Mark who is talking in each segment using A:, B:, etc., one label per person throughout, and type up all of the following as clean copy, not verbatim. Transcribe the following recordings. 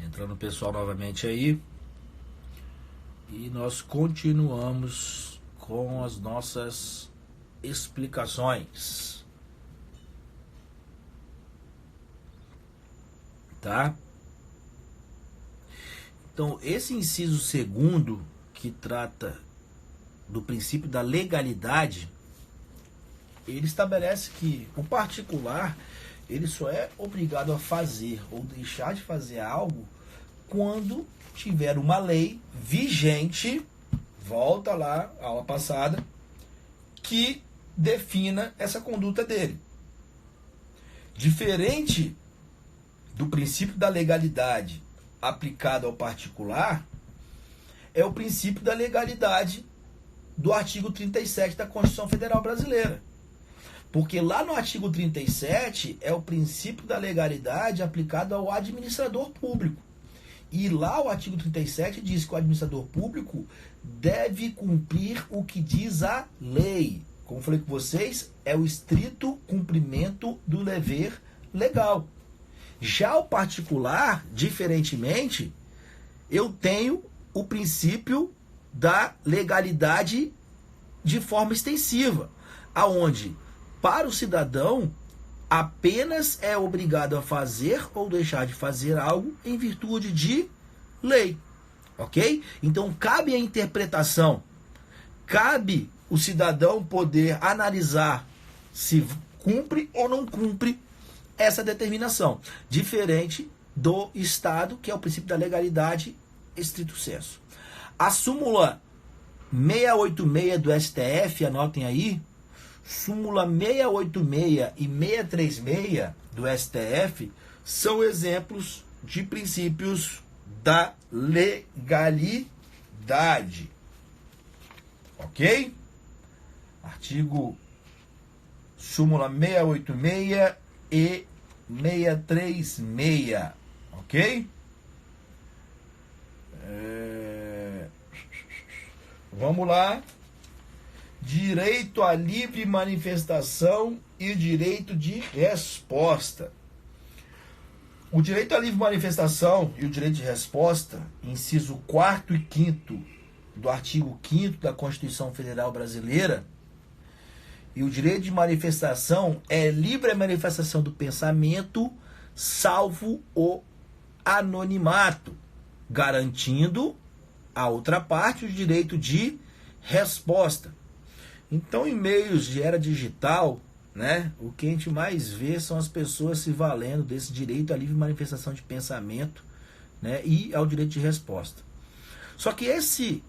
A: Entrando o pessoal novamente aí. E nós continuamos com as nossas explicações. Tá? Então, esse inciso segundo, que trata do princípio da legalidade, ele estabelece que o particular, ele só é obrigado a fazer ou deixar de fazer algo quando tiver uma lei vigente, volta lá à aula passada, que defina essa conduta dele. Diferente do princípio da legalidade aplicado ao particular, é o princípio da legalidade do artigo 37 da Constituição Federal Brasileira. Porque lá no artigo 37 é o princípio da legalidade aplicado ao administrador público. E lá o artigo 37 diz que o administrador público deve cumprir o que diz a lei. Como eu falei com vocês, é o estrito cumprimento do dever legal. Já o particular, diferentemente, eu tenho o princípio da legalidade de forma extensiva, aonde para o cidadão apenas é obrigado a fazer ou deixar de fazer algo em virtude de lei, ok? Então cabe a interpretação, cabe o cidadão poder analisar se cumpre ou não cumpre essa determinação, diferente do Estado, que é o princípio da legalidade estrito sensu. A súmula 686 do STF, anotem aí, súmula 686 e 636 do STF são exemplos de princípios da legalidade. Ok? Artigo súmula 686 e 636. Ok? Vamos lá. Direito à livre manifestação e direito de resposta. O direito à livre manifestação e o direito de resposta, inciso 4º e 5º do artigo 5º da Constituição Federal Brasileira, e o direito de manifestação é livre manifestação do pensamento, salvo o anonimato, garantindo a outra parte o direito de resposta. Então, em meios de era digital, né, o que a gente mais vê são as pessoas se valendo desse direito à livre manifestação de pensamento, né, e ao direito de resposta. Só que esse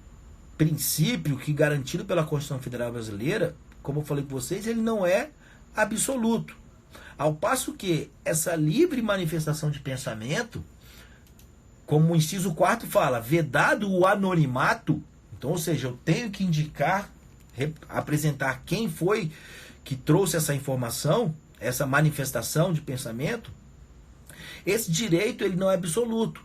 A: princípio, que garantido pela Constituição Federal Brasileira, como eu falei com vocês, ele não é absoluto. Ao passo que essa livre manifestação de pensamento, como o inciso 4º fala, vedado o anonimato, então, ou seja, eu tenho que indicar, apresentar quem foi que trouxe essa informação, essa manifestação de pensamento, esse direito ele não é absoluto.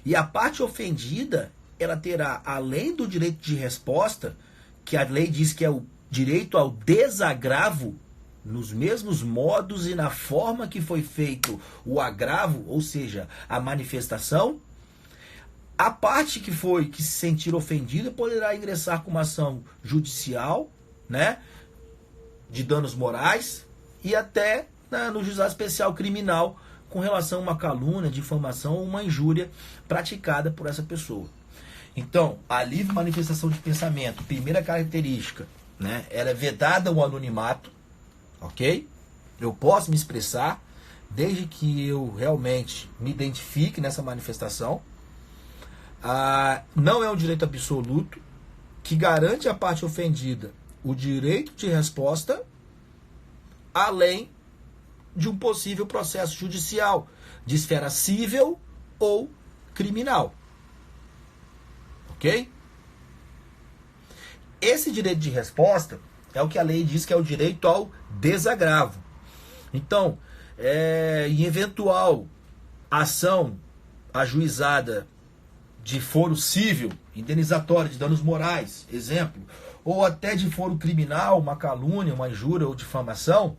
A: E a parte ofendida, ela terá, além do direito de resposta, que a lei diz que é o direito ao desagravo, nos mesmos modos e na forma que foi feito o agravo, ou seja, a manifestação, a parte que se sentir ofendida poderá ingressar com uma ação judicial, né, de danos morais e até no juizado especial criminal com relação a uma calúnia, difamação ou uma injúria praticada por essa pessoa. Então, a livre manifestação de pensamento, primeira característica, né, ela é vedada o anonimato, ok? Eu posso me expressar desde que eu realmente me identifique nessa manifestação. Não é um direito absoluto, que garante à parte ofendida o direito de resposta, além de um possível processo judicial de esfera civil ou criminal. Ok? Esse direito de resposta é o que a lei diz que é o direito ao desagravo. Então, em eventual ação ajuizada de foro civil, indenizatório de danos morais, exemplo, ou até de foro criminal, uma calúnia, uma injúria ou difamação,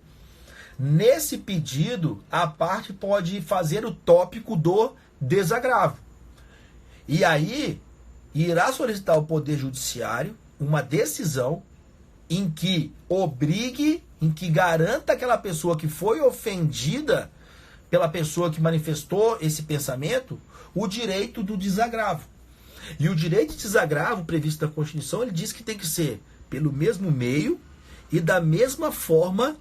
A: nesse pedido a parte pode fazer o tópico do desagravo. E aí irá solicitar ao Poder Judiciário uma decisão em que obrigue, em que garanta aquela pessoa que foi ofendida pela pessoa que manifestou esse pensamento o direito do desagravo. E o direito de desagravo previsto na Constituição, ele diz que tem que ser pelo mesmo meio e da mesma forma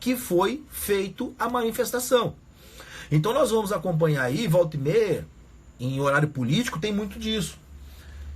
A: que foi feito a manifestação. Então nós vamos acompanhar aí, volta e meia, em horário político, tem muito disso.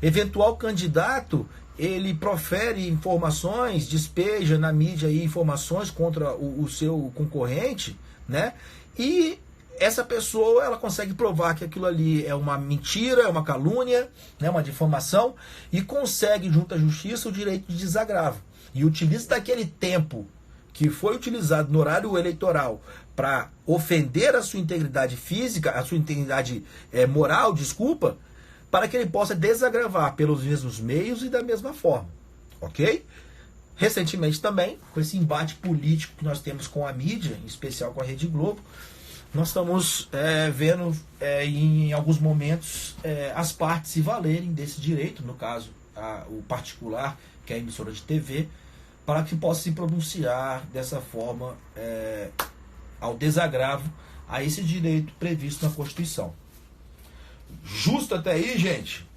A: Eventual candidato, ele profere informações, despeja na mídia aí informações contra o seu concorrente, né? E essa pessoa, ela consegue provar que aquilo ali é uma mentira, é uma calúnia, né, uma difamação, e consegue, junto à justiça, o direito de desagravo. E utiliza daquele tempo que foi utilizado no horário eleitoral para ofender a sua integridade física, a sua integridade moral, desculpa, para que ele possa desagravar pelos mesmos meios e da mesma forma. Ok? Recentemente também, com esse embate político que nós temos com a mídia, em especial com a Rede Globo, nós estamos vendo em alguns momentos as partes se valerem desse direito, no caso o particular, que é a emissora de TV, para que possa se pronunciar dessa forma ao desagravo a esse direito previsto na Constituição. Justo até aí, gente?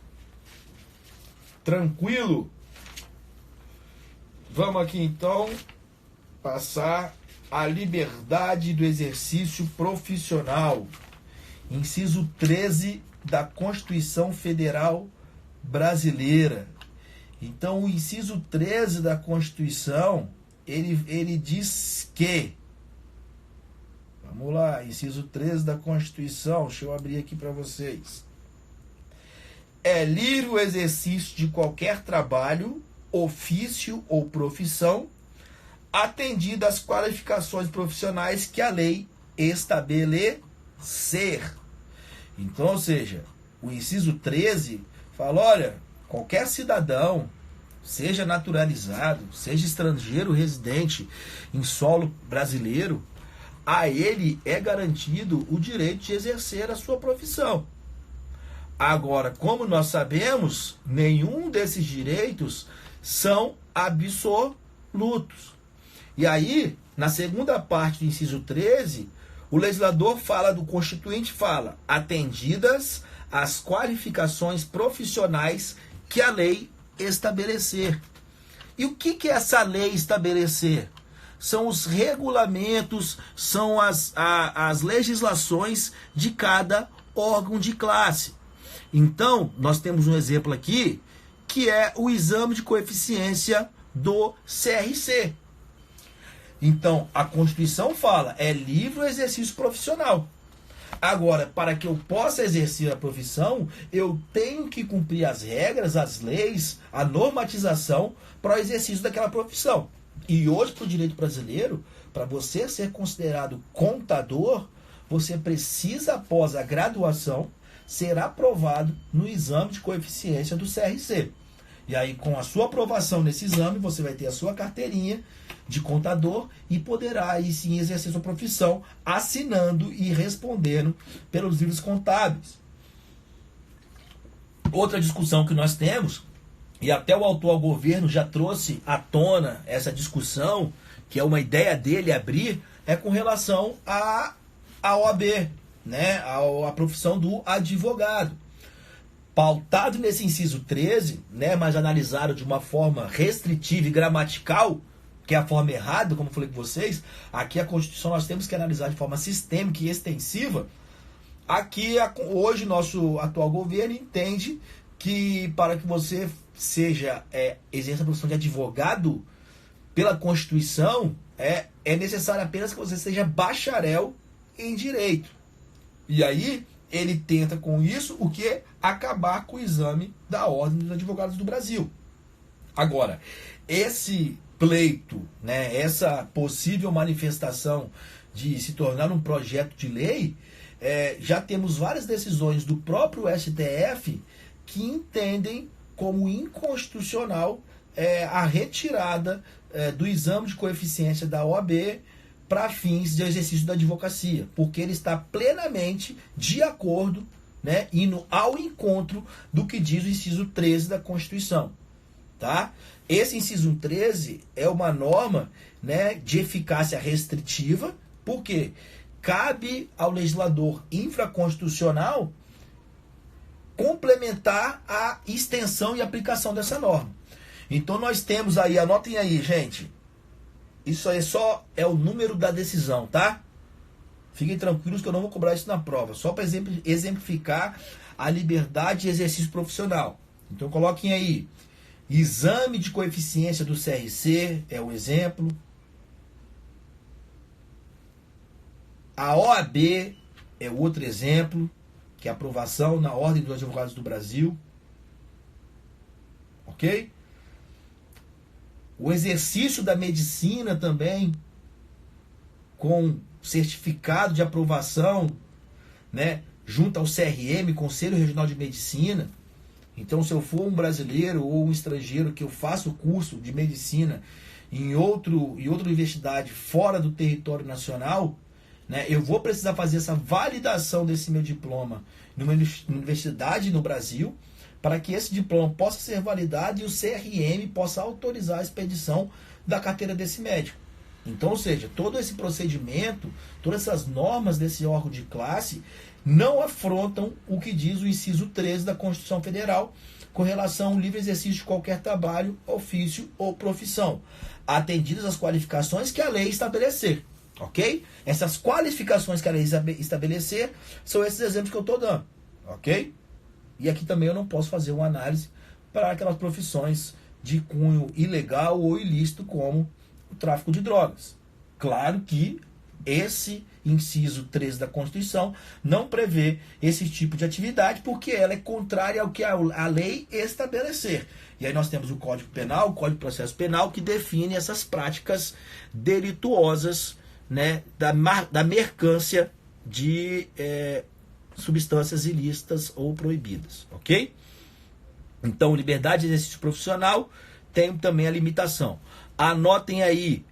A: Tranquilo? Vamos aqui então passar a liberdade do exercício profissional. Inciso 13 da Constituição Federal Brasileira. Então, o inciso 13 da Constituição, ele diz que... Vamos lá, inciso 13 da Constituição, deixa eu abrir aqui para vocês. É livre o exercício de qualquer trabalho, ofício ou profissão, atendido às qualificações profissionais que a lei estabelecer. Então, ou seja, o inciso 13 fala, olha, qualquer cidadão, seja naturalizado, seja estrangeiro residente em solo brasileiro, a ele é garantido o direito de exercer a sua profissão. Agora, como nós sabemos, nenhum desses direitos são absolutos. E aí, na segunda parte do inciso 13, o legislador do Constituinte fala, atendidas as qualificações profissionais que a lei estabelecer. E o que é essa lei estabelecer? São os regulamentos, são as legislações de cada órgão de classe. Então, nós temos um exemplo aqui, que é o exame de coeficiência do CRC. Então, a Constituição fala, é livre o exercício profissional. Agora, para que eu possa exercer a profissão, eu tenho que cumprir as regras, as leis, a normatização para o exercício daquela profissão. E hoje, para o direito brasileiro, para você ser considerado contador, você precisa, após a graduação, ser aprovado no exame de coeficiência do CRC. E aí, com a sua aprovação nesse exame, você vai ter a sua carteirinha de contador e poderá aí sim exercer sua profissão assinando e respondendo pelos livros contábeis. Outra discussão que nós temos, e até o atual governo já trouxe à tona essa discussão, que é uma ideia dele abrir, é com relação à OAB, né, a profissão do advogado. Pautado nesse inciso 13, né, mas analisado de uma forma restritiva e gramatical, que é a forma errada, como eu falei com vocês, aqui a Constituição nós temos que analisar de forma sistêmica e extensiva. Aqui, hoje, nosso atual governo entende que para que você exerça a profissão de advogado pela Constituição, é necessário apenas que você seja bacharel em direito. E aí, ele tenta com isso o que? Acabar com o exame da Ordem dos Advogados do Brasil. Agora, esse pleito, né, essa possível manifestação de se tornar um projeto de lei, já temos várias decisões do próprio STF que entendem como inconstitucional a retirada do exame de coeficiência da OAB para fins de exercício da advocacia, porque ele está plenamente de acordo né, indo ao encontro do que diz o inciso 13 da Constituição. Tá? Esse inciso 13 é uma norma, né, de eficácia restritiva, porque cabe ao legislador infraconstitucional complementar a extensão e aplicação dessa norma. Então nós temos aí, anotem aí, gente, isso aí só é o número da decisão, tá? Fiquem tranquilos que eu não vou cobrar isso na prova, só para exemplificar a liberdade de exercício profissional. Então coloquem aí, exame de coeficiência do CRC é um exemplo. A OAB é outro exemplo, que é a aprovação na Ordem dos Advogados do Brasil. Ok? O exercício da medicina também, com certificado de aprovação, né, junto ao CRM, Conselho Regional de Medicina. Então, se eu for um brasileiro ou um estrangeiro que eu faço o curso de medicina em outra universidade fora do território nacional, né, eu vou precisar fazer essa validação desse meu diploma numa universidade no Brasil, para que esse diploma possa ser validado e o CRM possa autorizar a expedição da carteira desse médico. Então, ou seja, todo esse procedimento, todas essas normas desse órgão de classe não afrontam o que diz o inciso 13 da Constituição Federal com relação ao livre exercício de qualquer trabalho, ofício ou profissão, atendidas as qualificações que a lei estabelecer. Ok? Essas qualificações que a lei estabelecer são esses exemplos que eu estou dando. Ok? E aqui também eu não posso fazer uma análise para aquelas profissões de cunho ilegal ou ilícito, como o tráfico de drogas. Claro que esse inciso 13 da Constituição não prevê esse tipo de atividade, porque ela é contrária ao que a lei estabelecer. E aí nós temos o Código Penal, o Código de Processo Penal, que define essas práticas delituosas, né, da mercância de substâncias ilícitas ou proibidas, ok? Então, liberdade de exercício profissional tem também a limitação. Anotem aí,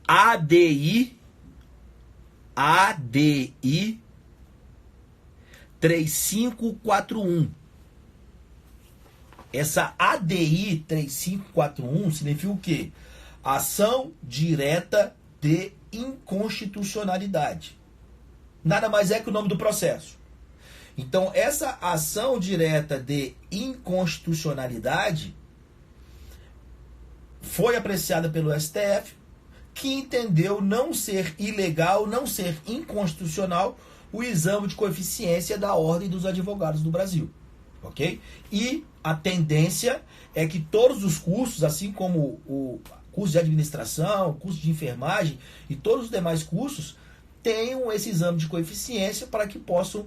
A: ADI 3541. Essa ADI 3541 significa o quê? Ação direta de inconstitucionalidade. Nada mais é que o nome do processo. Então, essa ação direta de inconstitucionalidade foi apreciada pelo STF, que entendeu não ser ilegal, não ser inconstitucional o exame de coeficiência da Ordem dos Advogados do Brasil. Ok? E a tendência é que todos os cursos, assim como o curso de administração, curso de enfermagem e todos os demais cursos, tenham esse exame de coeficiência para que possam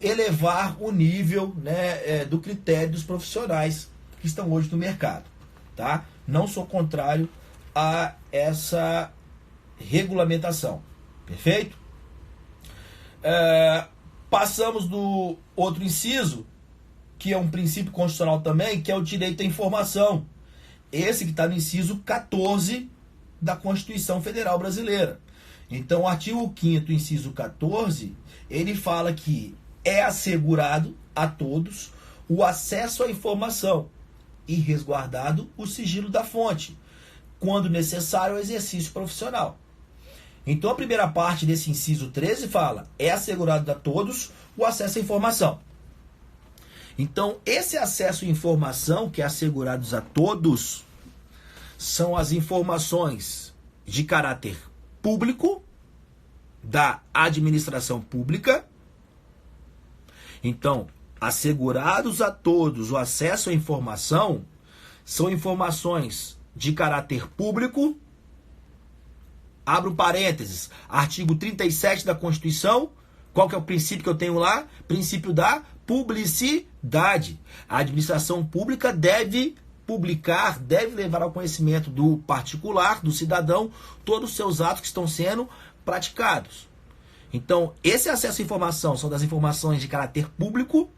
A: elevar o nível, né, do critério dos profissionais que estão hoje no mercado. Tá? Não sou contrário a essa regulamentação. Perfeito? Passamos do outro inciso, que é um princípio constitucional também, que é o direito à informação. Esse que está no inciso 14 da Constituição Federal Brasileira. Então, o artigo 5º, inciso 14, ele fala que é assegurado a todos o acesso à informação e resguardado o sigilo da fonte, quando necessário o exercício profissional. Então, a primeira parte desse inciso 13 fala, é assegurado a todos o acesso à informação. Então, esse acesso à informação que é assegurado a todos são as informações de caráter público, da administração pública. Então, assegurados a todos o acesso à informação são informações de caráter público. Abro parênteses, artigo 37 da Constituição. Qual que é o princípio que eu tenho lá? Princípio da publicidade. A administração pública deve publicar, deve levar ao conhecimento do particular, do cidadão, todos os seus atos que estão sendo praticados. Então, esse acesso à informação são das informações de caráter público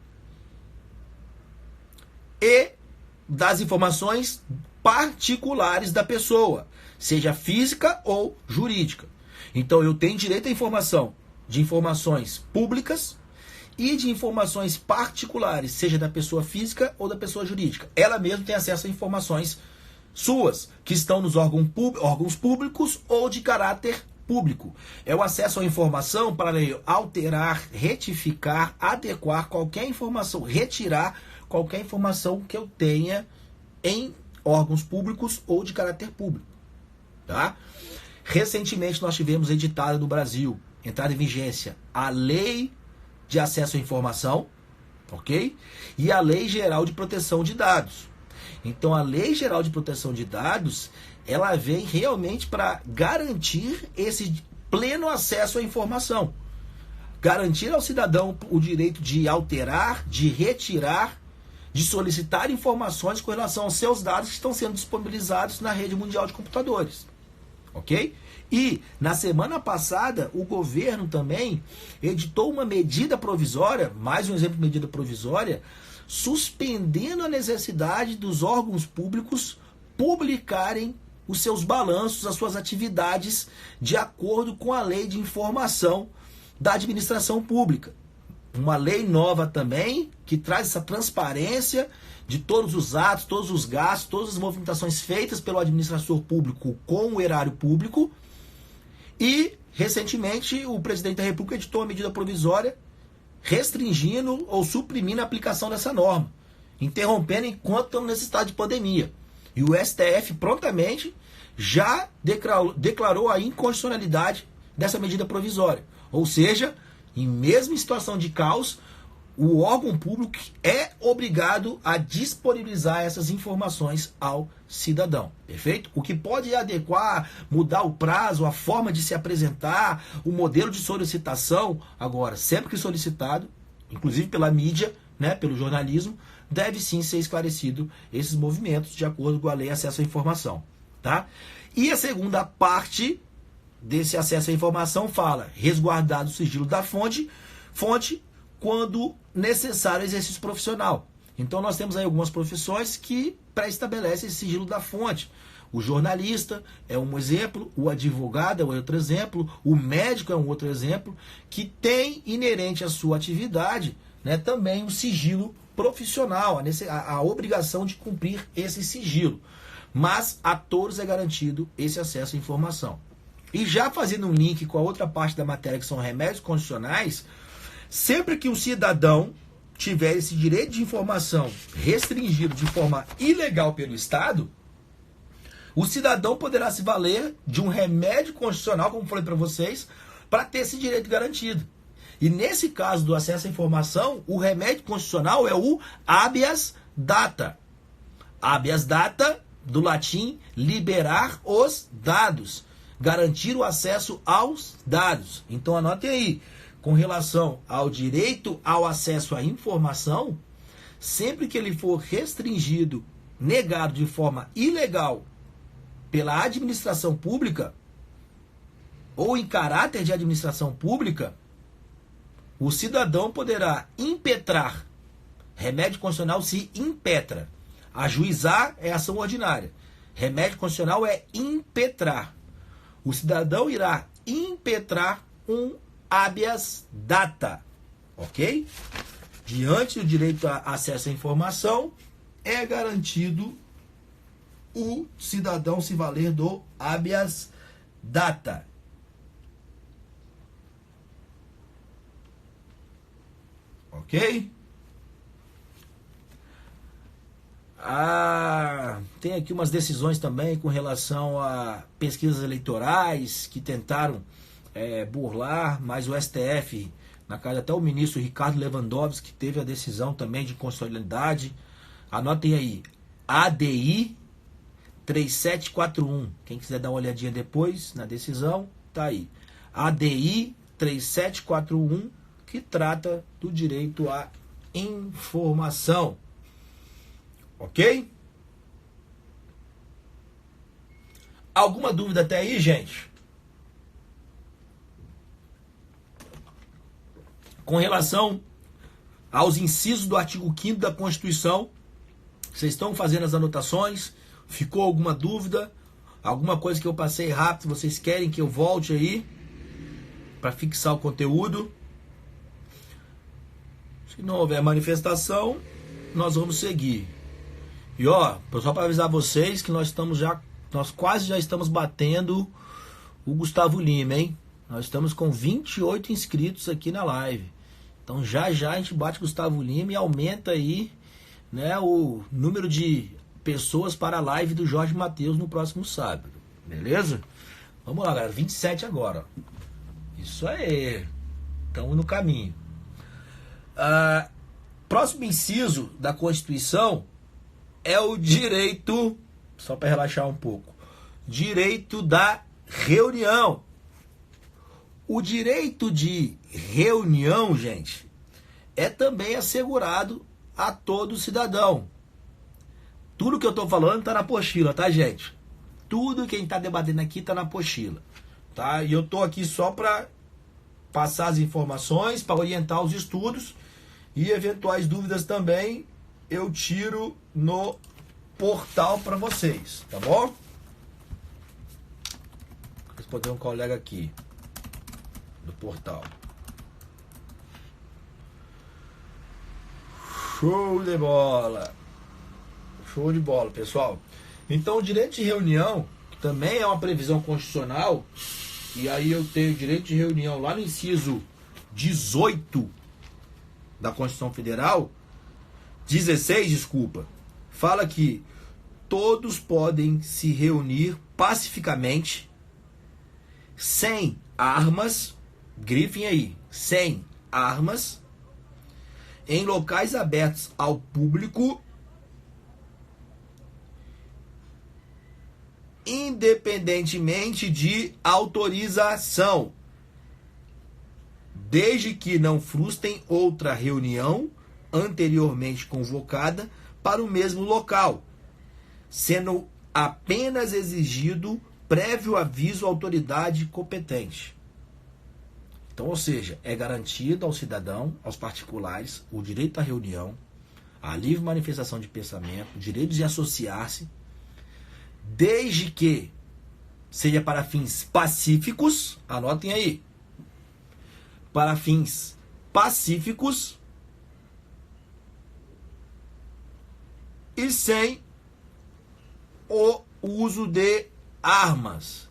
A: e das informações particulares da pessoa, seja física ou jurídica. Então, eu tenho direito à informação de informações públicas e de informações particulares, seja da pessoa física ou da pessoa jurídica. Ela mesma tem acesso a informações suas, que estão nos órgãos públicos ou de caráter público. É o acesso à informação para alterar, retificar, adequar qualquer informação, retirar qualquer informação que eu tenha em órgãos públicos ou de caráter público. Tá? Recentemente nós tivemos editada no Brasil, entrada em vigência, a Lei de Acesso à Informação, ok? E a Lei Geral de Proteção de Dados. Então a Lei Geral de Proteção de Dados, ela vem realmente para garantir esse pleno acesso à informação. Garantir ao cidadão o direito de alterar, de retirar, de solicitar informações com relação aos seus dados que estão sendo disponibilizados na rede mundial de computadores. Ok? E na semana passada o governo também editou uma medida provisória, mais um exemplo de medida provisória, suspendendo a necessidade dos órgãos públicos publicarem os seus balanços, as suas atividades, de acordo com a Lei de Informação da Administração Pública. Uma lei nova também, que traz essa transparência de todos os atos, todos os gastos, todas as movimentações feitas pelo administrador público com o erário público. E, recentemente, o presidente da República editou uma medida provisória restringindo ou suprimindo a aplicação dessa norma, interrompendo enquanto estamos nesse estado de pandemia. E o STF prontamente já declarou a inconstitucionalidade dessa medida provisória. Ou seja, em mesma situação de caos, o órgão público é obrigado a disponibilizar essas informações ao cidadão. Perfeito? O que pode adequar, mudar o prazo, a forma de se apresentar, o modelo de solicitação, agora, sempre que solicitado, inclusive pela mídia, né, pelo jornalismo, deve sim ser esclarecido esses movimentos de acordo com a Lei de Acesso à Informação. Tá? E a segunda parte desse acesso à informação fala resguardado o sigilo da fonte quando necessário exercício profissional. Então nós temos aí algumas profissões que pré-estabelecem esse sigilo da fonte. O jornalista é um exemplo, o advogado é outro exemplo, o médico é um outro exemplo, que tem inerente à sua atividade, né, também o sigilo profissional, a obrigação de cumprir esse sigilo. Mas a todos é garantido esse acesso à informação. E já fazendo um link com a outra parte da matéria, que são remédios constitucionais, sempre que um cidadão tiver esse direito de informação restringido de forma ilegal pelo Estado, o cidadão poderá se valer de um remédio constitucional, como falei para vocês, para ter esse direito garantido. E nesse caso do acesso à informação, o remédio constitucional é o habeas data. Habeas data, do latim, liberar os dados. Garantir o acesso aos dados. Então anotem aí, com relação ao direito ao acesso à informação, sempre que ele for restringido, negado de forma ilegal pela administração pública, ou em caráter de administração pública, o cidadão poderá impetrar. Remédio constitucional se impetra. Ajuizar é ação ordinária. Remédio constitucional é impetrar. O cidadão irá impetrar um habeas data, ok? Diante do direito a acesso à informação, é garantido o cidadão se valer do habeas data. Ok? Tem aqui umas decisões também com relação a pesquisas eleitorais que tentaram burlar, mas o STF, na casa até o ministro Ricardo Lewandowski, teve a decisão também de constitucionalidade. Anotem aí, ADI 3741. Quem quiser dar uma olhadinha depois na decisão, tá aí. ADI 3741, que trata do direito à informação. Ok? Alguma dúvida até aí, gente? Com relação aos incisos do artigo 5º da Constituição, vocês estão fazendo as anotações? Ficou alguma dúvida? Alguma coisa que eu passei rápido, vocês querem que eu volte aí para fixar o conteúdo? Se não houver manifestação, nós vamos seguir. E ó, só para avisar vocês que nós quase já estamos batendo o Gustavo Lima, hein? Nós estamos com 28 inscritos aqui na live. Então já a gente bate Gustavo Lima e aumenta aí, né, o número de pessoas para a live do Jorge Mateus no próximo sábado. Beleza? Vamos lá, galera. 27 agora. Isso aí. Estamos no caminho. Próximo inciso da Constituição é o direito, só para relaxar um pouco, direito da reunião. O direito de reunião, gente, é também assegurado a todo cidadão. Tudo que eu estou falando está na apostila, tá, gente? Tudo que a gente está debatendo aqui está na apostila, tá? E eu estou aqui só para passar as informações, para orientar os estudos e eventuais dúvidas também eu tiro no portal para vocês, tá bom? Vou responder um colega aqui do portal. Show de bola! Show de bola, pessoal. Então, o direito de reunião, que também é uma previsão constitucional, e aí eu tenho direito de reunião lá no inciso 18 da Constituição Federal, 16, desculpa, fala que todos podem se reunir pacificamente, sem armas, grifem aí, sem armas, em locais abertos ao público, independentemente de autorização, desde que não frustrem outra reunião anteriormente convocada para o mesmo local, sendo apenas exigido prévio aviso à autoridade competente. Então, ou seja, é garantido ao cidadão, aos particulares, o direito à reunião, a livre manifestação de pensamento, o direito de associar-se, desde que seja para fins pacíficos, anotem aí, para fins pacíficos e sem o uso de armas.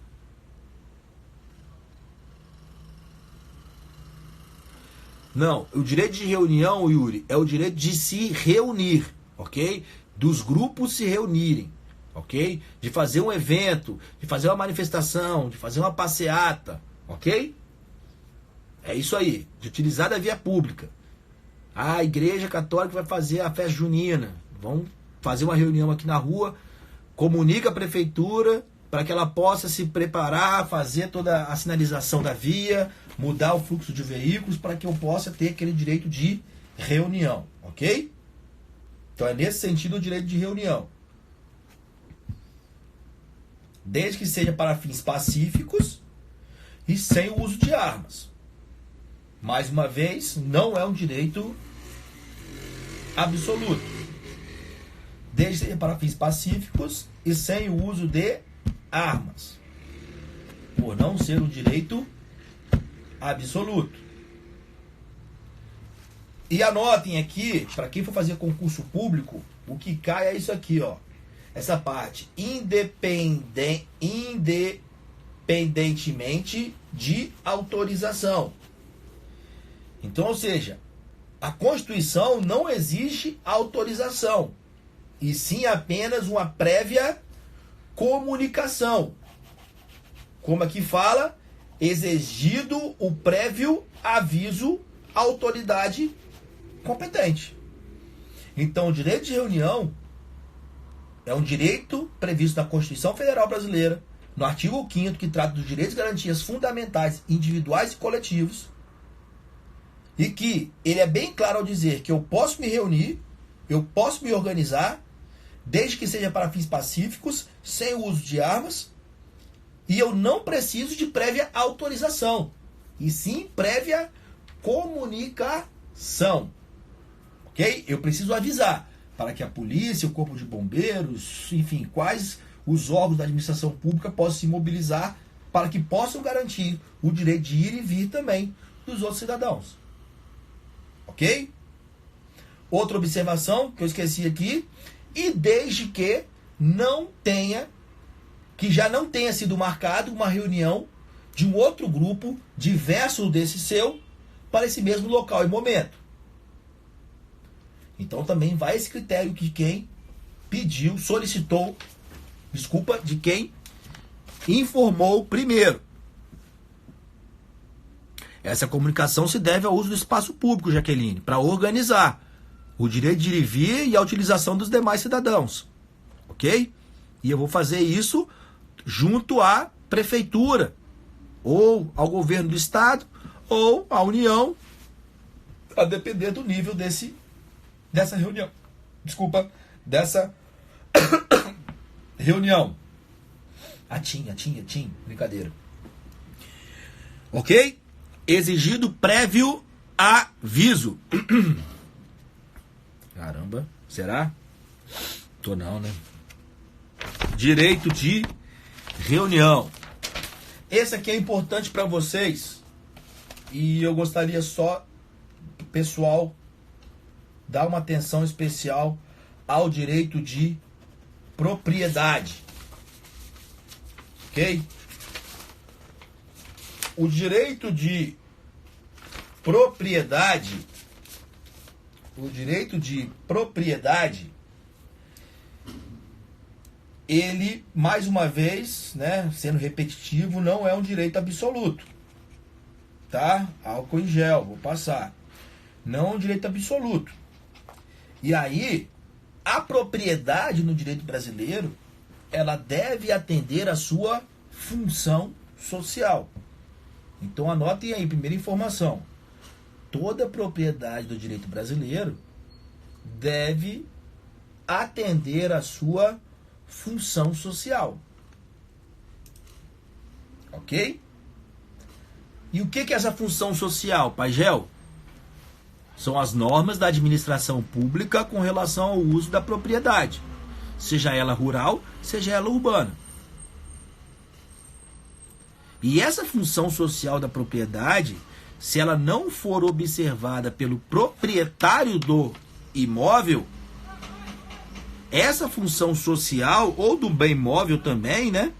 A: Não, o direito de reunião, Yuri, é o direito de se reunir, ok? Dos grupos se reunirem, ok? De fazer um evento, de fazer uma manifestação, de fazer uma passeata, ok? É isso aí, de utilizar a via pública. A Igreja Católica vai fazer a festa junina, vamos fazer uma reunião aqui na rua, comunica a prefeitura para que ela possa se preparar, fazer toda a sinalização da via, mudar o fluxo de veículos para que eu possa ter aquele direito de reunião, ok? Então é nesse sentido o direito de reunião. Desde que seja para fins pacíficos e sem o uso de armas. Mais uma vez, não é um direito absoluto. Desde que seja para fins pacíficos e sem o uso de armas. Por não ser um direito absoluto. E anotem aqui, para quem for fazer concurso público, o que cai é isso aqui, ó. Essa parte, independentemente de autorização. Então, ou seja, a Constituição não exige autorização, e sim apenas uma prévia comunicação. Como aqui fala, exigido o prévio aviso à autoridade competente. Então, o direito de reunião é um direito previsto na Constituição Federal Brasileira, no artigo 5º, que trata dos direitos e garantias fundamentais, individuais e coletivos, e que ele é bem claro ao dizer que eu posso me reunir, eu posso me organizar, desde que seja para fins pacíficos, sem o uso de armas, e eu não preciso de prévia autorização, e sim prévia comunicação. Ok? Eu preciso avisar, para que a polícia, o corpo de bombeiros, enfim, quais os órgãos da administração pública possam se mobilizar para que possam garantir o direito de ir e vir também dos outros cidadãos. Ok? Outra observação que eu esqueci aqui, e desde que já não tenha sido marcado uma reunião de um outro grupo diverso desse seu para esse mesmo local e momento. Então também vai esse critério de quem pediu, solicitou, de quem informou primeiro. Essa comunicação se deve ao uso do espaço público, Jaqueline, para organizar o direito de ir e vir e a utilização dos demais cidadãos. Ok? E eu vou fazer isso junto à prefeitura, ou ao governo do estado, ou à União, a depender do nível dessa reunião. Desculpa, dessa reunião. Atim, brincadeira. Ok? Exigido prévio aviso. Caramba, será? Tô não, né? Direito de reunião. Esse aqui é importante para vocês. E eu gostaria só, pessoal, dar uma atenção especial ao direito de propriedade. Ok? O direito de propriedade, ele, mais uma vez, né, sendo repetitivo, não é um direito absoluto. Tá? Álcool em gel, vou passar. Não é um direito absoluto. E aí, a propriedade no direito brasileiro, ela deve atender à sua função social. Então anotem aí, primeira informação. Toda propriedade do direito brasileiro deve atender à sua função social. Ok? E o que é essa função social, Paigel? São as normas da administração pública com relação ao uso da propriedade, seja ela rural, seja ela urbana. E essa função social da propriedade, se ela não for observada pelo proprietário do imóvel, essa função social, ou do bem imóvel também, né?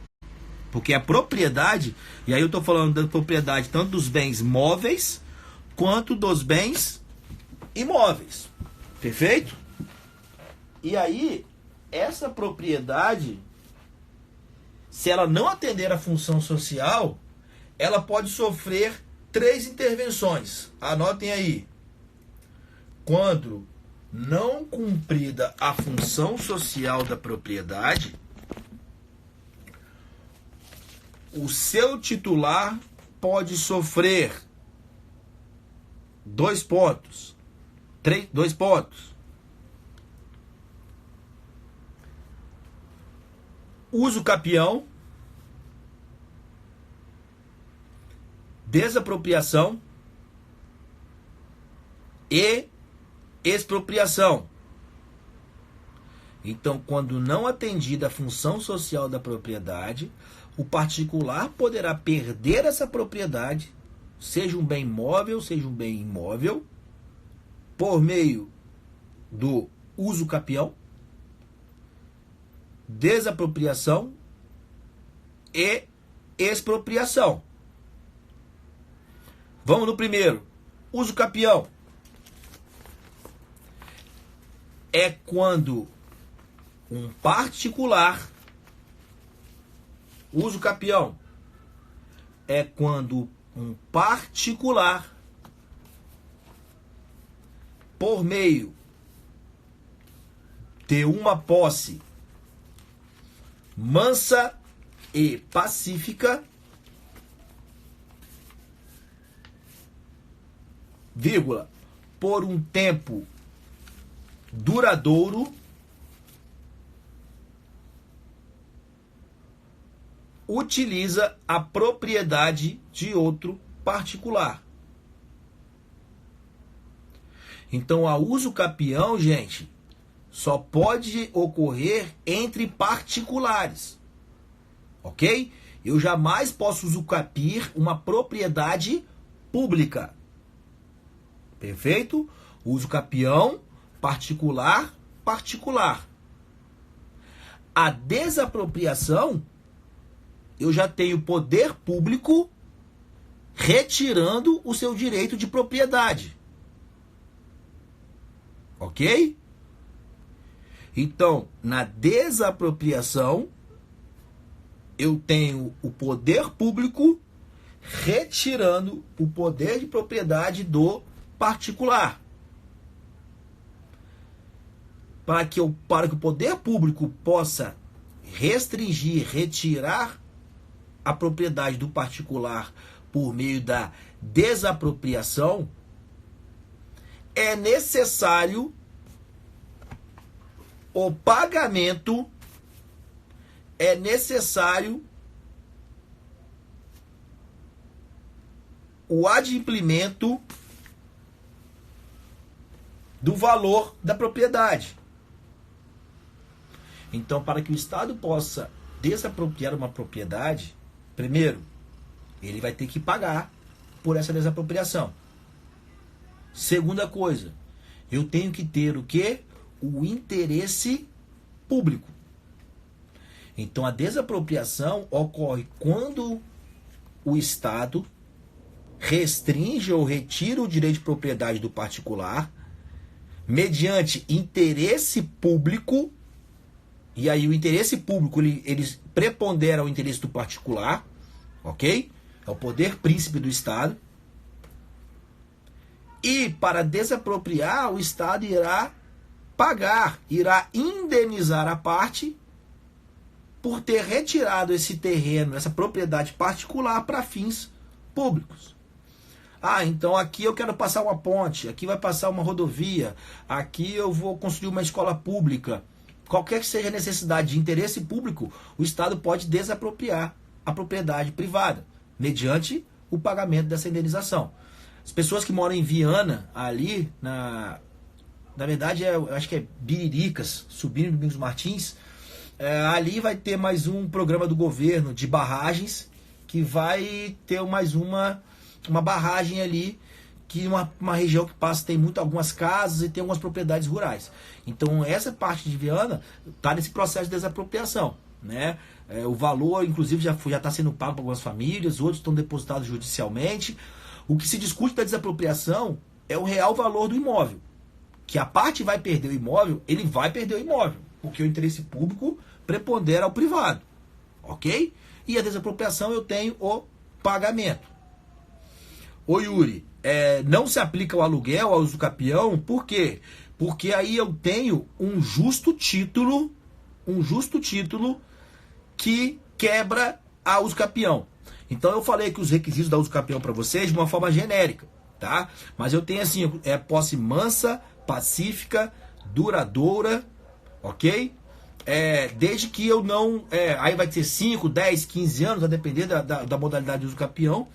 A: Porque a propriedade, e aí eu estou falando da propriedade tanto dos bens móveis, quanto dos bens imóveis. Perfeito? E aí, essa propriedade, se ela não atender à função social, ela pode sofrer 3 intervenções. Anotem aí. Quando não cumprida a função social da propriedade, o seu titular pode sofrer 2 pontos. 2 pontos. Uso capião, desapropriação e expropriação. Então, quando não atendida a função social da propriedade, o particular poderá perder essa propriedade, seja um bem móvel, seja um bem imóvel, por meio do uso capião, desapropriação e expropriação. Vamos no primeiro. Uso capião. É quando um particular... Uso capião. É quando um particular, por meio de uma posse mansa e pacífica, vírgula, por um tempo duradouro, utiliza a propriedade de outro particular. Então, a uso capião, gente, só pode ocorrer entre particulares. Ok? Eu jamais posso usucapir uma propriedade pública. Perfeito? O uso capião particular, particular. A desapropriação, eu já tenho poder público retirando o seu direito de propriedade. Ok? Então, na desapropriação, eu tenho o poder público retirando o poder de propriedade do particular. Para que o poder público possa restringir, retirar a propriedade do particular por meio da desapropriação, é necessário o pagamento, é necessário o adimplemento do valor da propriedade. Então, para que o Estado possa desapropriar uma propriedade, primeiro, ele vai ter que pagar por essa desapropriação. Segunda coisa, eu tenho que ter o quê? O interesse público. Então, a desapropriação ocorre quando o Estado restringe ou retira o direito de propriedade do particular mediante interesse público. E aí o interesse público, ele prepondera o interesse do particular, ok? É o poder príncipe do Estado. E para desapropriar, o Estado irá pagar, irá indenizar a parte por ter retirado esse terreno, essa propriedade particular para fins públicos. Ah, então aqui eu quero passar uma ponte, aqui vai passar uma rodovia, aqui eu vou construir uma escola pública. Qualquer que seja a necessidade de interesse público, o Estado pode desapropriar a propriedade privada, mediante o pagamento dessa indenização. As pessoas que moram em Viana, ali, na verdade, eu acho que é Biriricas, subindo Domingos Martins, ali vai ter mais um programa do governo de barragens, que vai ter mais uma barragem ali, que uma região que passa tem algumas casas e tem algumas propriedades rurais. Então essa parte de Viana está nesse processo de desapropriação, né? O valor, inclusive, já está sendo pago para algumas famílias, outros estão depositados judicialmente. O que se discute da desapropriação é o real valor do imóvel. Que a parte vai perder o imóvel, ele vai perder o imóvel, porque o interesse público prepondera ao privado, ok? E a desapropriação eu tenho o pagamento. Ô Yuri, não se aplica o aluguel ao usucapião, por quê? Porque aí eu tenho um justo título que quebra a usucapião. Então eu falei que os requisitos da usucapião para vocês de uma forma genérica, tá? Mas eu tenho assim, posse mansa, pacífica, duradoura, ok? Desde que eu não... aí vai ter 5, 10, 15 anos, a depender da modalidade de usucapião,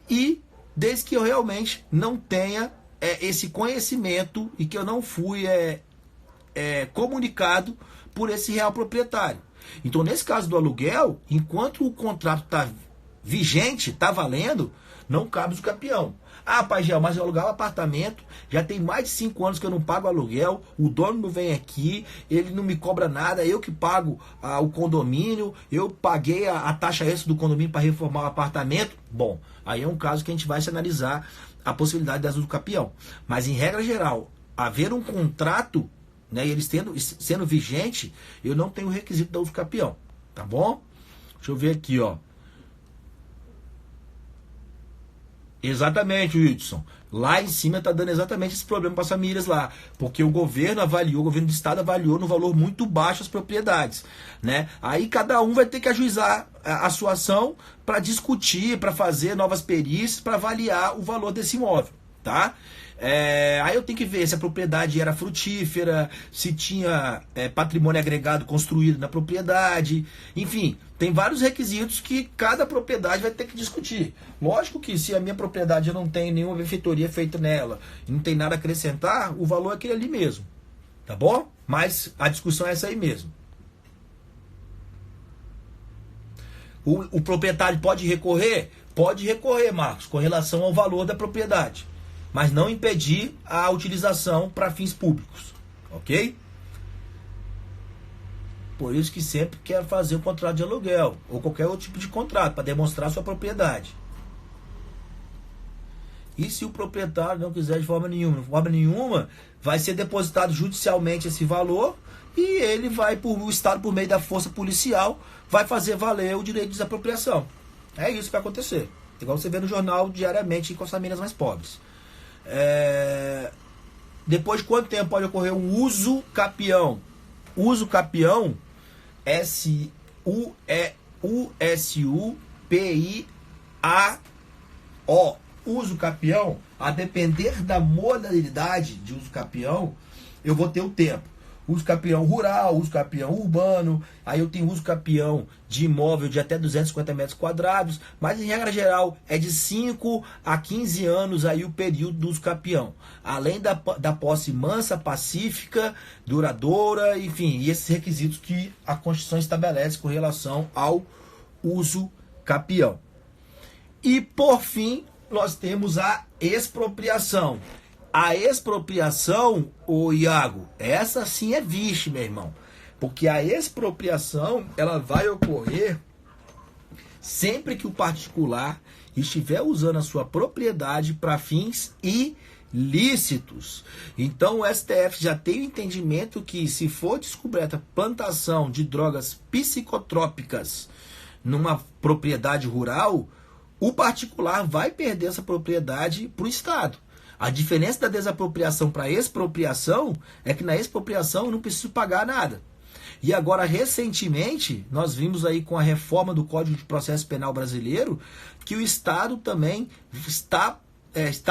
A: e desde que eu realmente não tenha esse conhecimento e que eu não fui comunicado por esse real proprietário. Então, nesse caso do aluguel, enquanto o contrato está vigente, está valendo, não cabe o campeão. Ah, pai Gel, mas eu alugar um apartamento, já tem mais de 5 anos que eu não pago aluguel, o dono não vem aqui, ele não me cobra nada, eu que pago o condomínio, eu paguei a taxa extra do condomínio para reformar o apartamento. Bom, aí é um caso que a gente vai se analisar a possibilidade das do campeão. Mas em regra geral, haver um contrato, né, e eles sendo vigente, eu não tenho o requisito da uso campeão, tá bom? Deixa eu ver aqui, ó. Exatamente, Wilson. Lá em cima está dando exatamente esse problema para as famílias lá, porque o governo do estado avaliou no valor muito baixo as propriedades, né? Aí cada um vai ter que ajuizar a sua ação para discutir, para fazer novas perícias, para avaliar o valor desse imóvel, tá? Aí eu tenho que ver se a propriedade era frutífera, se tinha patrimônio agregado construído na propriedade, enfim, tem vários requisitos que cada propriedade vai ter que discutir. Lógico que se a minha propriedade eu não tem nenhuma benfeitoria feita nela, não tem nada a acrescentar, o valor é aquele ali mesmo, tá bom? Mas a discussão é essa aí mesmo. O proprietário pode recorrer? Pode recorrer, Marcos, com relação ao valor da propriedade, mas não impedir a utilização para fins públicos, ok? Por isso que sempre quer fazer um contrato de aluguel ou qualquer outro tipo de contrato para demonstrar sua propriedade. E se o proprietário não quiser de forma nenhuma, vai ser depositado judicialmente esse valor e ele vai, o Estado, por meio da força policial, vai fazer valer o direito de desapropriação. É isso que vai acontecer. Igual você vê no jornal diariamente com as famílias mais pobres. Depois de quanto tempo pode ocorrer um uso capião? Uso capião, U-S-U-P-I-A-O. Uso capião, a depender da modalidade de uso capião, eu vou ter o tempo. Uso capião rural, uso capião urbano, aí eu tenho uso capião de imóvel de até 250 metros quadrados, mas em regra geral é de 5 a 15 anos aí o período do uso capião. Além da posse mansa, pacífica, duradoura, enfim, e esses requisitos que a Constituição estabelece com relação ao uso capião. E por fim, nós temos a expropriação. A expropriação, ô Iago, essa sim é vixe, meu irmão. Porque a expropriação, ela vai ocorrer sempre que o particular estiver usando a sua propriedade para fins ilícitos. Então o STF já tem o entendimento que se for descoberta plantação de drogas psicotrópicas numa propriedade rural, o particular vai perder essa propriedade para o Estado. A diferença da desapropriação para a expropriação é que na expropriação eu não preciso pagar nada. E agora, recentemente, nós vimos aí com a reforma do Código de Processo Penal brasileiro que o Estado também está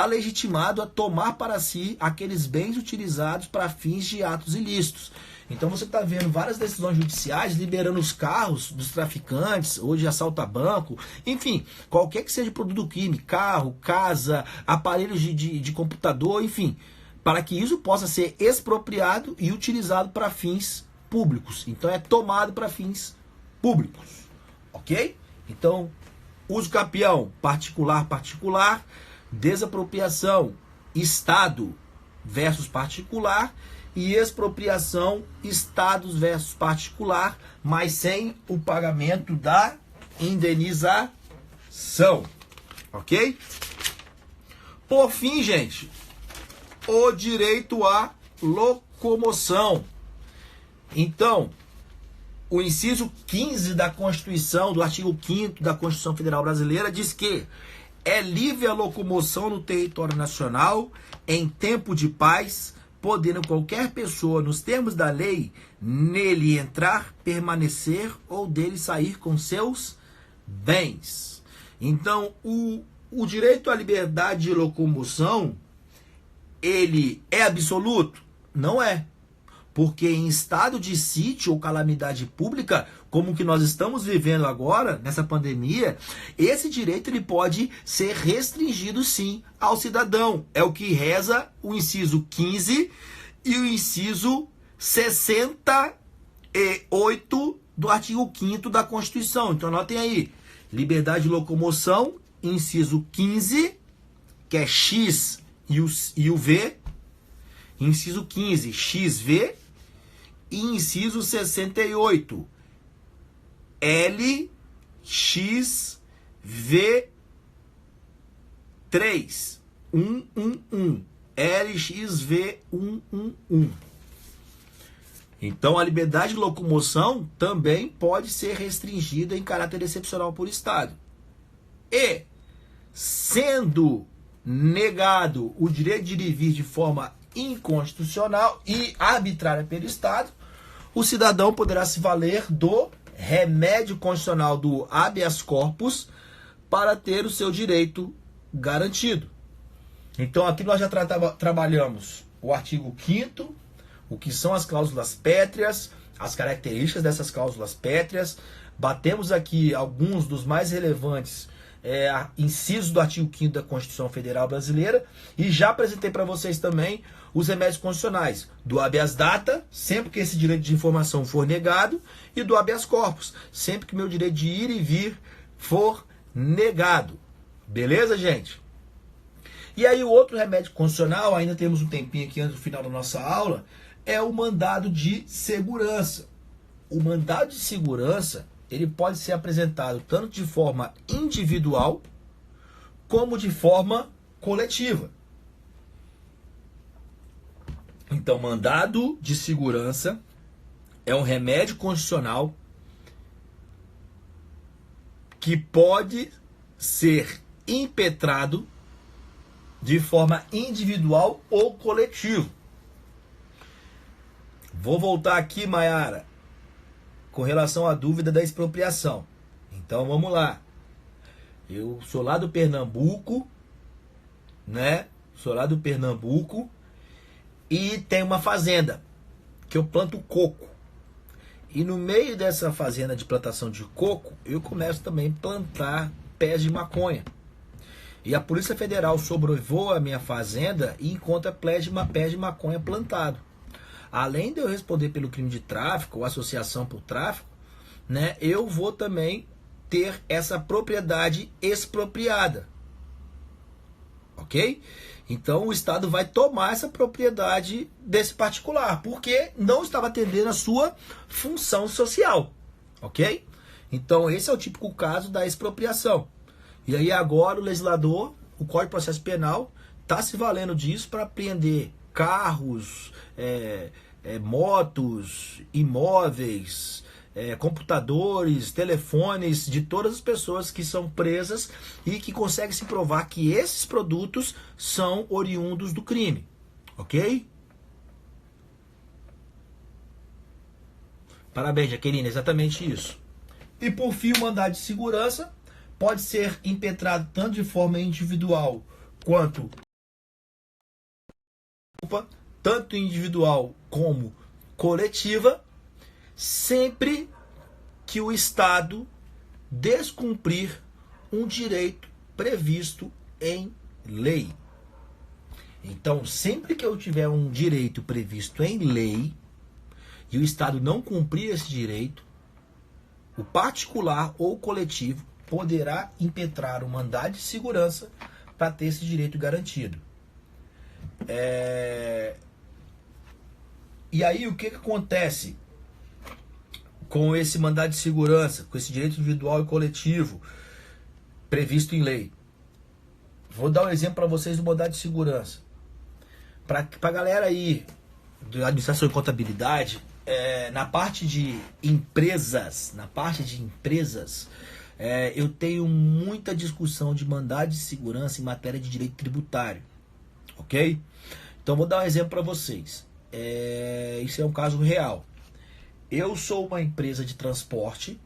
A: legitimado a tomar para si aqueles bens utilizados para fins de atos ilícitos. Então você está vendo várias decisões judiciais liberando os carros dos traficantes, hoje assalto a banco, enfim, qualquer que seja produto do crime, carro, casa, aparelhos de computador, enfim, para que isso possa ser expropriado e utilizado para fins públicos. Então é tomado para fins públicos, ok? Então, uso capião, particular, desapropriação, Estado versus particular, e expropriação, estados versus particular, mas sem o pagamento da indenização. Ok? Por fim, gente, o direito à locomoção. Então, o inciso 15 da Constituição, do artigo 5º da Constituição Federal Brasileira, diz que é livre a locomoção no território nacional em tempo de paz, podendo qualquer pessoa, nos termos da lei, nele entrar, permanecer ou dele sair com seus bens. Então, o direito à liberdade de locomoção, ele é absoluto? Não é. Porque em estado de sítio ou calamidade pública, como que nós estamos vivendo agora, nessa pandemia, esse direito ele pode ser restringido sim ao cidadão. É o que reza o inciso 15 e o inciso 68 do artigo 5º da Constituição. Então anotem aí, liberdade de locomoção, inciso 15, que é X e o V, inciso 15, XV, e inciso 68, LXV3, 111, LXV111. Então a liberdade de locomoção também pode ser restringida em caráter excepcional por Estado. E, sendo negado o direito de ir e vir de forma inconstitucional e arbitrária pelo Estado, o cidadão poderá se valer do remédio constitucional do habeas corpus para ter o seu direito garantido. Então aqui nós já trabalhamos o artigo 5º, o que são as cláusulas pétreas, as características dessas cláusulas pétreas, batemos aqui alguns dos mais relevantes incisos do artigo 5º da Constituição Federal Brasileira e já apresentei para vocês também os remédios constitucionais do habeas data, sempre que esse direito de informação for negado, e do habeas corpus, sempre que meu direito de ir e vir for negado. Beleza, gente? E aí o outro remédio constitucional, ainda temos um tempinho aqui antes do final da nossa aula, é o mandado de segurança. O mandado de segurança, ele pode ser apresentado tanto de forma individual como de forma coletiva. Então, mandado de segurança é um remédio constitucional que pode ser impetrado de forma individual ou coletiva. Vou voltar aqui, Maiara, com relação à dúvida da expropriação. Então vamos lá. Eu sou lá do Pernambuco, né? Sou lá do Pernambuco e tem uma fazenda que eu planto coco. E no meio dessa fazenda de plantação de coco, eu começo também a plantar pés de maconha. E a Polícia Federal sobrevoa a minha fazenda e encontra pés de maconha plantado. Além de eu responder pelo crime de tráfico ou associação por tráfico, né, eu vou também ter essa propriedade expropriada. Ok? Então o Estado vai tomar essa propriedade desse particular, porque não estava atendendo a sua função social. Ok? Então esse é o típico caso da expropriação. E aí agora o legislador, o Código de Processo Penal, está se valendo disso para apreender carros, motos, imóveis, computadores, telefones de todas as pessoas que são presas e que conseguem se provar que esses produtos são oriundos do crime. Ok? Parabéns, Jaqueline, exatamente isso. E por fim, o mandado de segurança pode ser impetrado tanto de forma individual quanto tanto individual como coletiva, sempre que o Estado descumprir um direito previsto em lei. Então, sempre que eu tiver um direito previsto em lei e o Estado não cumprir esse direito, o particular ou coletivo poderá impetrar o mandado de segurança para ter esse direito garantido. E aí o que acontece com esse mandado de segurança, com esse direito individual e coletivo previsto em lei? Vou dar um exemplo para vocês do mandado de segurança. Para a galera aí de administração e contabilidade, na parte de empresas, eu tenho muita discussão de mandado de segurança em matéria de direito tributário, ok? Então vou dar um exemplo para vocês. Isso é um caso real. Eu sou uma empresa de transporte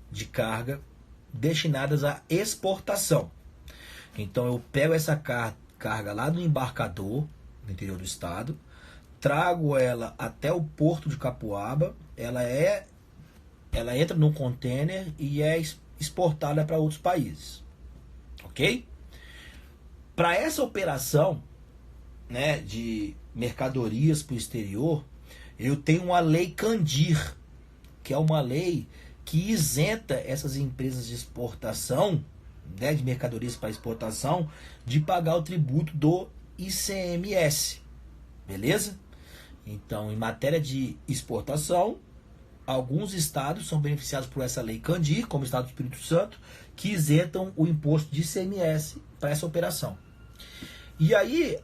A: de carga destinadas à exportação. Então eu pego essa carga lá do embarcador, no interior do estado, trago ela até o porto de Capuaba, ela entra num container e é exportada para outros países. Ok? Para essa operação, né, de mercadorias para o exterior, eu tenho uma lei Candir, que é uma lei que isenta essas empresas de exportação, né, de mercadorias para exportação, de pagar o tributo do ICMS. Beleza? Então, em matéria de exportação, alguns estados são beneficiados por essa lei Candir, como o estado do Espírito Santo, que isentam o imposto de ICMS para essa operação. E aí,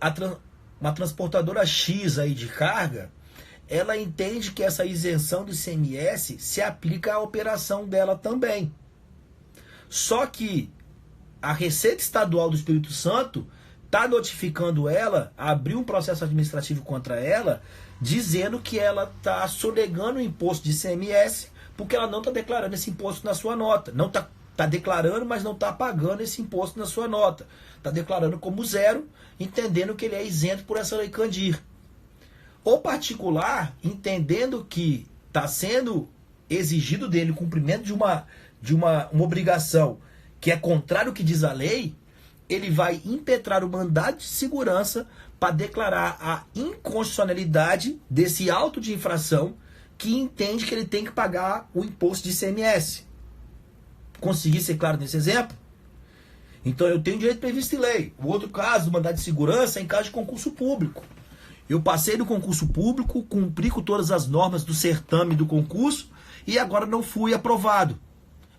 A: uma transportadora X aí de carga, ela entende que essa isenção do ICMS se aplica à operação dela também. Só que a Receita Estadual do Espírito Santo está notificando ela, abriu um processo administrativo contra ela, dizendo que ela está sonegando o imposto de ICMS porque ela não está declarando esse imposto na sua nota. Não está declarando, mas não está pagando esse imposto na sua nota. Está declarando como zero, entendendo que ele é isento por essa lei Candir. O particular, entendendo que está sendo exigido dele o cumprimento de uma obrigação que é contrário ao que diz a lei, ele vai impetrar o mandado de segurança para declarar a inconstitucionalidade desse auto de infração que entende que ele tem que pagar o imposto de ICMS. Consegui ser claro nesse exemplo? Então eu tenho direito previsto em lei. O outro caso do mandado de segurança é em caso de concurso público. Eu passei no concurso público, cumpri com todas as normas do certame do concurso e agora não fui aprovado.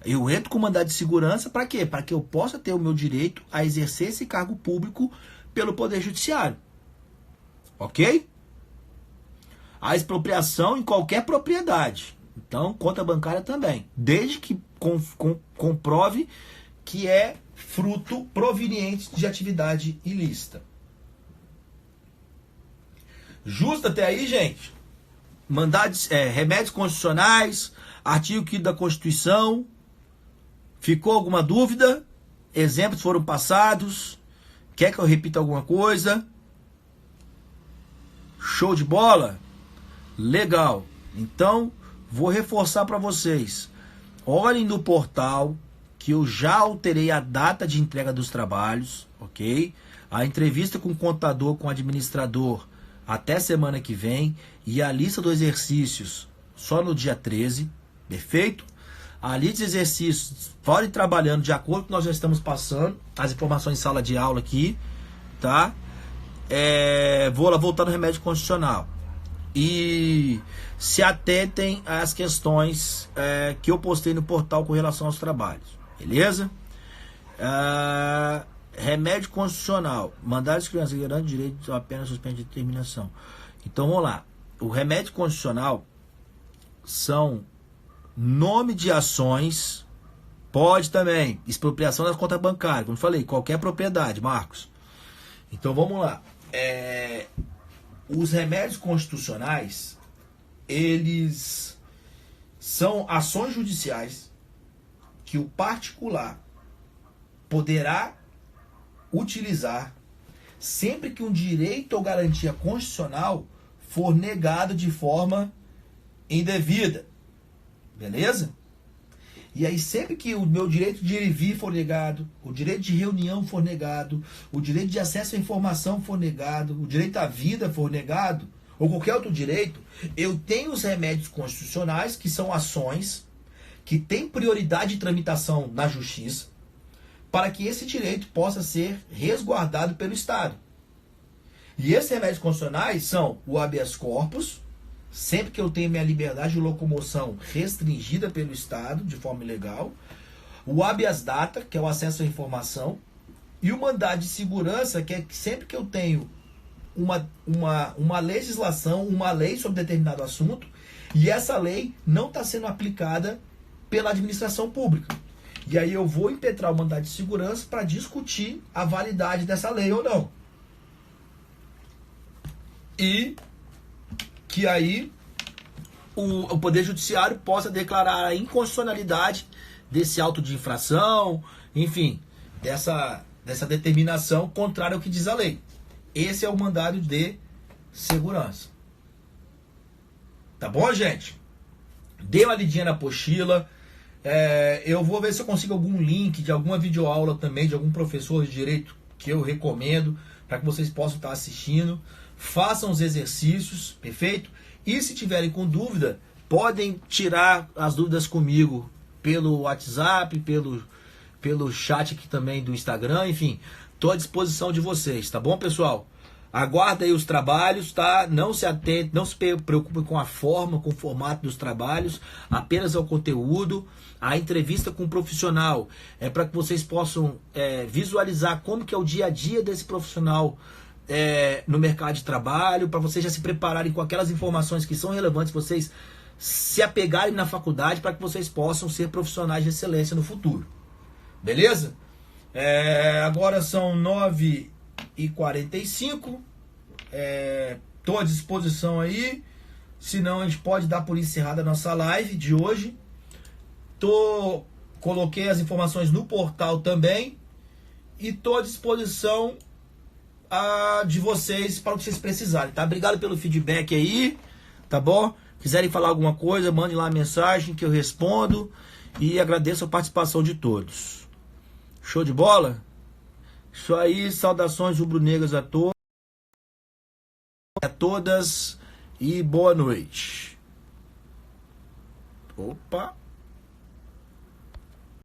A: Eu entro com mandado de segurança para quê? Para que eu possa ter o meu direito a exercer esse cargo público pelo Poder Judiciário. Ok? A expropriação em qualquer propriedade. Então, conta bancária também. Desde que comprove que é fruto proveniente de atividade ilícita. Justo até aí, gente? Remédios constitucionais, artigo 5º da Constituição. Ficou alguma dúvida? Exemplos foram passados? Quer que eu repita alguma coisa? Show de bola? Legal. Então, vou reforçar para vocês. Olhem no portal que eu já alterei a data de entrega dos trabalhos, ok? A entrevista com o contador, com o administrador, até semana que vem. E a lista dos exercícios só no dia 13, perfeito? A lista de exercícios, podem trabalhando de acordo com o que nós já estamos passando, as informações em sala de aula aqui, tá? Vou lá voltar no remédio constitucional. E se atentem às questões que eu postei no portal com relação aos trabalhos, beleza? Remédio constitucional, mandado de criança garante direito apenas suspende de determinação. Então vamos lá. O remédio constitucional são nome de ações, pode também, expropriação das contas bancárias, como eu falei, qualquer propriedade, Marcos. Então vamos lá. Os remédios constitucionais, eles são ações judiciais que o particular poderá utilizar sempre que um direito ou garantia constitucional for negado de forma indevida. Beleza? E aí sempre que o meu direito de ir e vir for negado, o direito de reunião for negado, o direito de acesso à informação for negado, o direito à vida for negado, ou qualquer outro direito, eu tenho os remédios constitucionais, que são ações que têm prioridade de tramitação na justiça, para que esse direito possa ser resguardado pelo Estado. E esses remédios constitucionais são o habeas corpus, sempre que eu tenho minha liberdade de locomoção restringida pelo Estado, de forma ilegal, o habeas data, que é o acesso à informação, e o mandado de segurança, que é sempre que eu tenho uma legislação, uma lei sobre determinado assunto, e essa lei não está sendo aplicada pela administração pública. E aí eu vou impetrar o mandado de segurança para discutir a validade dessa lei ou não. E que aí o Poder Judiciário possa declarar a inconstitucionalidade desse auto de infração, enfim, dessa determinação contrária ao que diz a lei. Esse é o mandado de segurança. Tá bom, gente? Dê uma lidinha na apostila. Eu vou ver se eu consigo algum link de alguma videoaula também, de algum professor de direito que eu recomendo, para que vocês possam estar assistindo. Façam os exercícios, perfeito? E se tiverem com dúvida, podem tirar as dúvidas comigo pelo WhatsApp, pelo chat aqui também do Instagram, enfim, estou à disposição de vocês, tá bom, pessoal? Aguarda aí os trabalhos, tá? Não se atente, não se preocupe com a forma, com o formato dos trabalhos, apenas ao conteúdo. A entrevista com o profissional é para que vocês possam visualizar como que é o dia a dia desse profissional no mercado de trabalho, para vocês já se prepararem com aquelas informações que são relevantes, vocês se apegarem na faculdade para que vocês possam ser profissionais de excelência no futuro. Beleza? Agora são 9h45. Estou à disposição aí. Senão a gente pode dar por encerrada a nossa live de hoje. Coloquei as informações no portal também. E estou à disposição de vocês para o que vocês precisarem, tá? Obrigado pelo feedback aí, tá bom? Quiserem falar alguma coisa, mandem lá a mensagem que eu respondo. E agradeço a participação de todos. Show de bola? Isso aí, saudações rubro-negras a todas e boa noite. Opa!